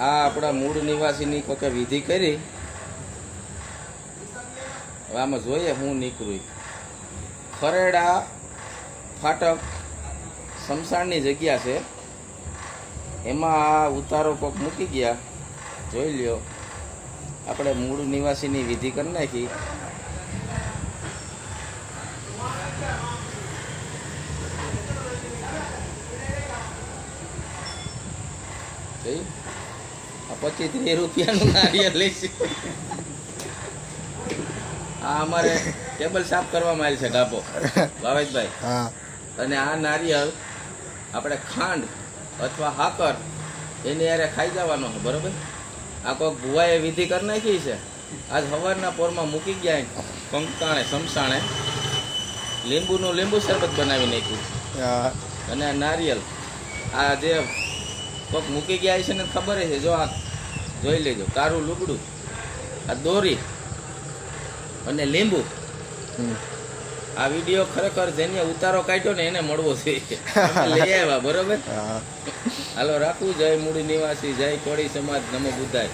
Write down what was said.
આ આપણા મૂળ નિવાસીની કોકે વિધિ કરી. હવે આમાં જોઈએ હું નીકળું. ખરેડા ફાટક શમશાનની જગ્યા છે, એમાં આ ઉતારો કોક મૂકી ગયા. જોઈ લ્યો, આપણે મૂળ નિવાસીની વિધિ કરી નાખી. આ 25-30 રૂપિયાનું નારિયેળ લઈશું. આ અમારે ટેબલ સાફ કરવામાં આવેલ છે ડાબો ભાવેશભાઈ. અને આ નારિયેળ આપણે ખાંડ અથવા હાકર એની યારે ખાઈ જવાનો છે, બરોબર. આ કોઈક ભુવાએ વિધિ કરી નાખી છે. આજ સવારના પોરમાં મૂકી ગયા કંકાણે સમસાણે લીંબુનું લીંબુ શરબત બનાવી નાખ્યું. અને આ નારિયેળ આ જે કોઈક મૂકી ગયા છે ને ખબર છે. જો આ જોઈ લેજો, કારું લુગડું, આ દોરી અને લીંબુ. આ વિડીયો ખરેખર જેને ઉતારો કાઢ્યો ને એને મળવો છે. લઈ આવ્યા, બરોબર. હાલો રાખવું. જય મૂળ નિવાસી, જય કોળી સમાજ, નમો બુદ્ધાય.